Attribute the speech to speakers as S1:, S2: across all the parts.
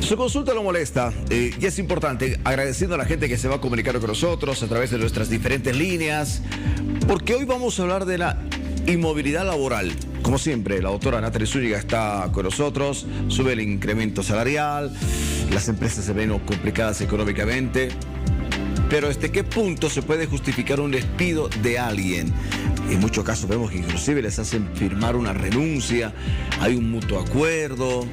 S1: Su consulta lo molesta y es importante, agradeciendo a la gente que se va a comunicar con nosotros a través de nuestras diferentes líneas, porque hoy vamos a hablar de la inmovilidad laboral. Como siempre, la doctora Natalie Zúñiga está con nosotros, sube el incremento salarial, las empresas se ven complicadas económicamente, pero ¿hasta qué punto se puede justificar un despido de alguien? En muchos casos vemos que inclusive les hacen firmar una renuncia, hay un mutuo acuerdo.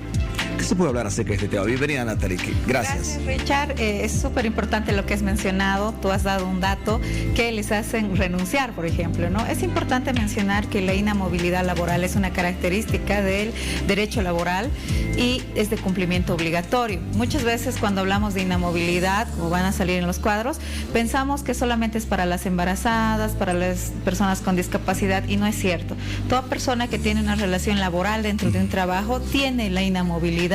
S1: ¿Qué se puede hablar acerca de este tema? Bienvenida, Natalie. Gracias.
S2: Gracias, Richard. Es súper importante lo que has mencionado. Tú has dado un dato que les hacen renunciar, por ejemplo, ¿no? Es importante mencionar que la inamovilidad laboral es una característica del derecho laboral y es de cumplimiento obligatorio. Muchas veces cuando hablamos de inamovilidad, como van a salir en los cuadros, pensamos que solamente es para las embarazadas, para las personas con discapacidad, y no es cierto. Toda persona que tiene una relación laboral dentro de un trabajo tiene la inamovilidad,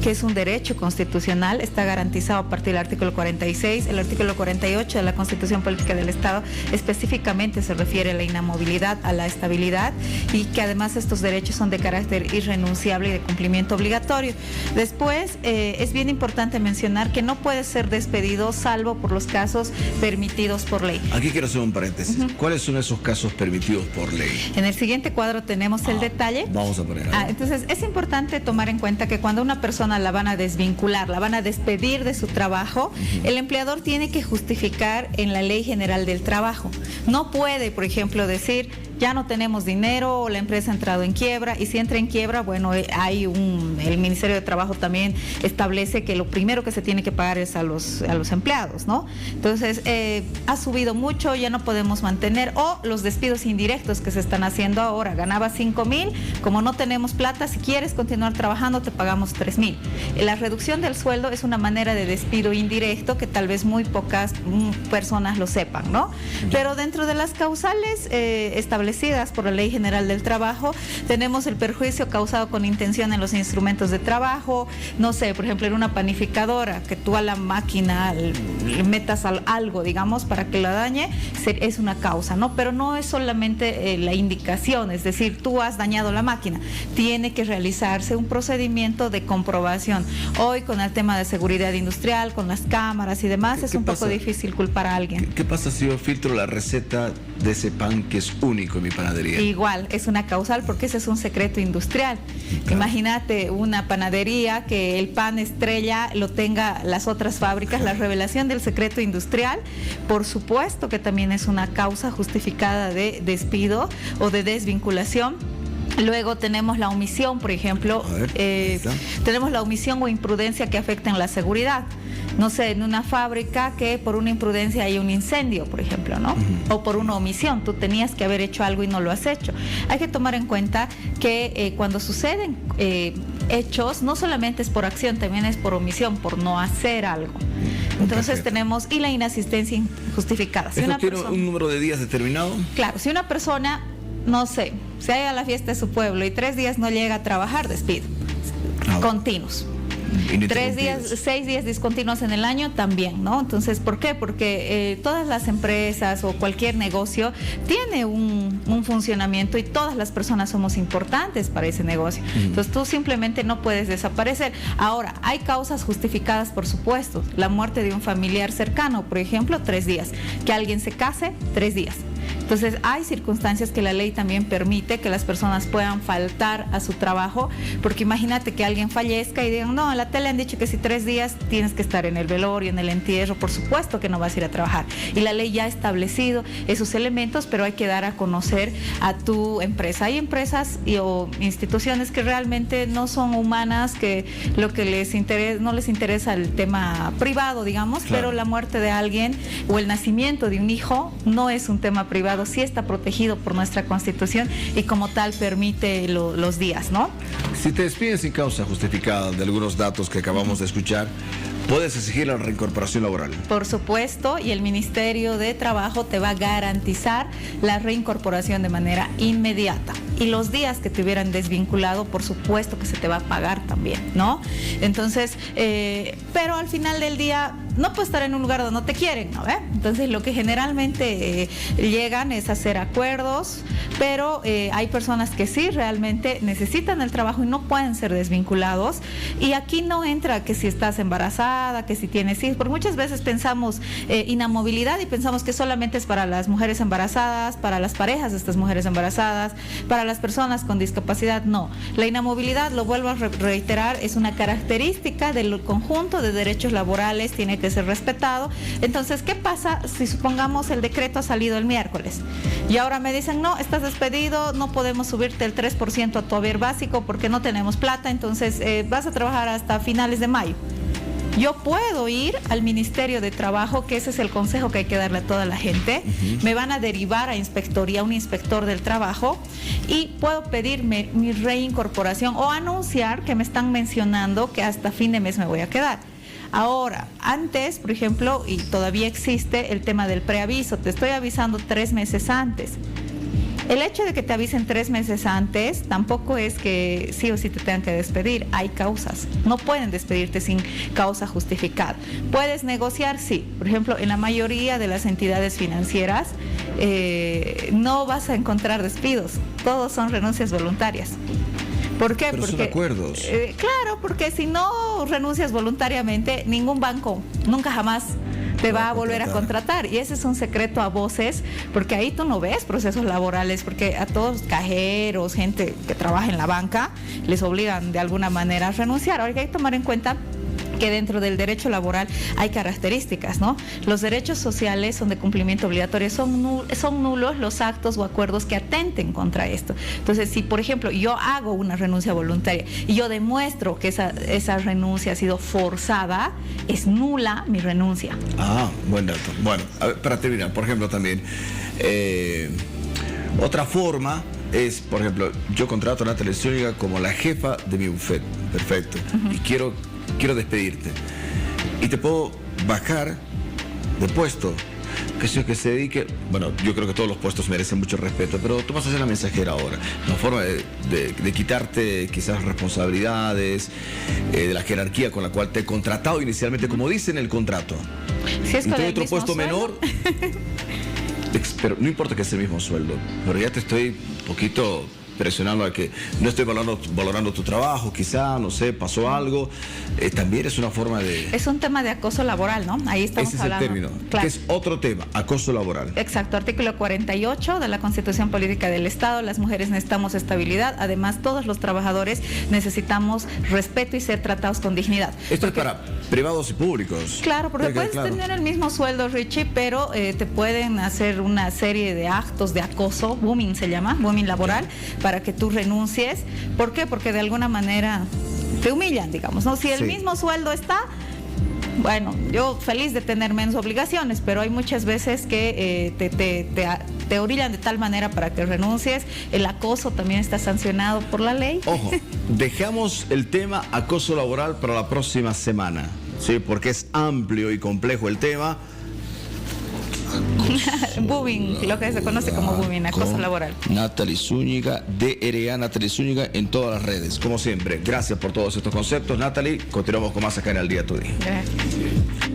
S2: que es un derecho constitucional, está garantizado a partir del artículo 46, el artículo 48 de la Constitución Política del Estado específicamente se refiere a la inamovilidad, a la estabilidad, y que además estos derechos son de carácter irrenunciable y de cumplimiento obligatorio. Después, es bien importante mencionar que no puede ser despedido salvo por los casos permitidos por ley.
S1: Aquí quiero hacer un paréntesis. ¿Cuáles son esos casos permitidos por ley?
S2: En el siguiente cuadro tenemos el detalle.
S1: Vamos a poner ahí.
S2: Entonces, es importante tomar en cuenta que cuando una persona la van a desvincular, la van a despedir de su trabajo, el empleador tiene que justificar en la Ley General del Trabajo. No puede, por ejemplo, decir: ya no tenemos dinero, o la empresa ha entrado en quiebra, y si entra en quiebra, bueno, el Ministerio de Trabajo también establece que lo primero que se tiene que pagar es a los empleados, ¿no? Entonces, ha subido mucho, ya no podemos mantener, o los despidos indirectos que se están haciendo ahora. Ganaba 5,000, como no tenemos plata, si quieres continuar trabajando, te pagamos 3,000. La reducción del sueldo es una manera de despido indirecto que tal vez muy pocas personas lo sepan, ¿no? Pero dentro de las causales establecidas por la Ley General del Trabajo, tenemos el perjuicio causado con intención en los instrumentos de trabajo. No sé, por ejemplo, en una panificadora, que tú a la máquina le metas algo, digamos, para que la dañe, es una causa, ¿no? Pero no es solamente la indicación, es decir, tú has dañado la máquina, tiene que realizarse un procedimiento de comprobación. Hoy, con el tema de seguridad industrial, con las cámaras y demás, es un poco difícil culpar a alguien.
S1: ¿Qué pasa si yo filtro la receta de ese pan que es único en mi panadería?
S2: Igual, es una causal, porque ese es un secreto industrial. Claro. Imagínate una panadería que el pan estrella lo tenga las otras fábricas. La revelación del secreto industrial, por supuesto que también es una causa justificada de despido o de desvinculación. Luego tenemos la omisión, por ejemplo, tenemos la omisión o imprudencia que afectan la seguridad. No sé, en una fábrica que por una imprudencia hay un incendio, por ejemplo, ¿no? O por una omisión, tú tenías que haber hecho algo y no lo has hecho. Hay que tomar en cuenta que cuando suceden hechos, no solamente es por acción, también es por omisión, por no hacer algo. Entonces tenemos, y la inasistencia injustificada.
S1: ¿Esto tiene un número de días determinado?
S2: Claro, si una persona, no sé, se ha ido a la fiesta de su pueblo y 3 días no llega a trabajar, despido. Continuos. 6 días discontinuos en el año también, ¿no? Entonces, ¿por qué? Porque todas las empresas o cualquier negocio tiene un funcionamiento, y todas las personas somos importantes para ese negocio. Entonces, tú simplemente no puedes desaparecer. Ahora, hay causas justificadas, por supuesto. La muerte de un familiar cercano, por ejemplo, 3 días. Que alguien se case, 3 días. Entonces, hay circunstancias que la ley también permite que las personas puedan faltar a su trabajo, porque imagínate que alguien fallezca y digan: no, en la tele han dicho que si 3 días tienes que estar en el velorio, en el entierro, por supuesto que no vas a ir a trabajar. Y la ley ya ha establecido esos elementos, pero hay que dar a conocer a tu empresa. Hay empresas o instituciones que realmente no son humanas, que lo que les interesa, no les interesa el tema privado, digamos, claro. Pero la muerte de alguien o el nacimiento de un hijo no es un tema privado, sí está protegido por nuestra Constitución y como tal permite los días, ¿no?
S1: Si te despiden sin causa justificada de algunos datos que acabamos de escuchar, ¿puedes exigir la reincorporación laboral?
S2: Por supuesto, y el Ministerio de Trabajo te va a garantizar la reincorporación de manera inmediata. Y los días que te hubieran desvinculado, por supuesto que se te va a pagar también, ¿no? Entonces, pero al final del día no puedes estar en un lugar donde no te quieren, ¿no? Entonces lo que generalmente llegan es hacer acuerdos, pero hay personas que sí realmente necesitan el trabajo y no pueden ser desvinculados. Y aquí no entra que si estás embarazada, que si tienes hijos, porque muchas veces pensamos inamovilidad y pensamos que solamente es para las mujeres embarazadas, para las parejas de estas mujeres embarazadas, para las personas con discapacidad. No, la inamovilidad, lo vuelvo a reiterar, es una característica del conjunto de derechos laborales, tiene que ser respetado. Entonces, ¿qué pasa si supongamos el decreto ha salido el miércoles y ahora me dicen, no, estás despedido, no podemos subirte el 3% a tu haber básico porque no tenemos plata, entonces vas a trabajar hasta finales de mayo? Yo puedo ir al Ministerio de Trabajo, que ese es el consejo que hay que darle a toda la gente. Me van a derivar a inspectoría, un inspector del trabajo, y puedo pedirme mi reincorporación o anunciar que me están mencionando que hasta fin de mes me voy a quedar. Ahora, antes, por ejemplo, y todavía existe el tema del preaviso, te estoy avisando 3 meses antes. El hecho de que te avisen 3 meses antes tampoco es que sí o sí te tengan que despedir. Hay causas. No pueden despedirte sin causa justificada. ¿Puedes negociar? Sí. Por ejemplo, en la mayoría de las entidades financieras no vas a encontrar despidos. Todos son renuncias voluntarias. ¿Por qué?
S1: Pero
S2: porque
S1: son acuerdos.
S2: Claro, porque si no renuncias voluntariamente, ningún banco nunca jamás te va a volver a contratar. Y ese es un secreto a voces, porque ahí tú no ves procesos laborales, porque a todos cajeros, gente que trabaja en la banca, les obligan de alguna manera a renunciar. Ahora hay que tomar en cuenta que dentro del derecho laboral hay características, ¿no? Los derechos sociales son de cumplimiento obligatorio, son nulos los actos o acuerdos que atenten contra esto. Entonces, si por ejemplo yo hago una renuncia voluntaria y yo demuestro que esa renuncia ha sido forzada, es nula mi renuncia.
S1: Ah, buen dato. Bueno, a ver, para terminar, por ejemplo, también, otra forma es, por ejemplo, yo contrato a Natalie Zúñiga como la jefa de mi bufete, perfecto, y quiero despedirte y te puedo bajar de puesto, que se dedique, bueno, yo creo que todos los puestos merecen mucho respeto, pero tú vas a ser la mensajera ahora, una forma de quitarte quizás responsabilidades de la jerarquía con la cual te he contratado inicialmente, como dice en el contrato.
S2: Si es
S1: y
S2: con
S1: te doy
S2: el
S1: otro
S2: mismo
S1: puesto
S2: sueldo.
S1: menor, pero no importa que sea el mismo sueldo, pero ya te estoy un poquito presionando a que no estoy valorando tu trabajo, quizá, no sé, pasó algo. También es una forma de...
S2: Es un tema de acoso laboral, ¿no? Ahí estamos
S1: Ese es
S2: hablando.
S1: el término,
S2: Claro.
S1: que es otro tema, acoso laboral.
S2: Exacto, artículo 48 de la Constitución Política del Estado. Las mujeres necesitamos estabilidad. Además, todos los trabajadores necesitamos respeto y ser tratados con dignidad.
S1: Esto es para privados y públicos.
S2: Claro, porque puedes tener el mismo sueldo, Richie, pero te pueden hacer una serie de actos de acoso, booming se llama, booming laboral, para que tú renuncies. ¿Por qué? Porque de alguna manera te humillan, digamos, ¿no? Si el mismo sueldo está, bueno, yo feliz de tener menos obligaciones, pero hay muchas veces que te orillan de tal manera para que renuncies. El acoso también está sancionado por la ley.
S1: Ojo, dejamos el tema acoso laboral para la próxima semana, ¿sí? Porque es amplio y complejo el tema.
S2: Booming, lo que se conoce como booming, acoso laboral.
S1: Natalie Zúñiga, DRA Natalie Zúñiga en todas las redes. Como siempre, gracias por todos estos conceptos, Natalie. Continuamos con más acá en El Día Tu Día.
S2: Gracias.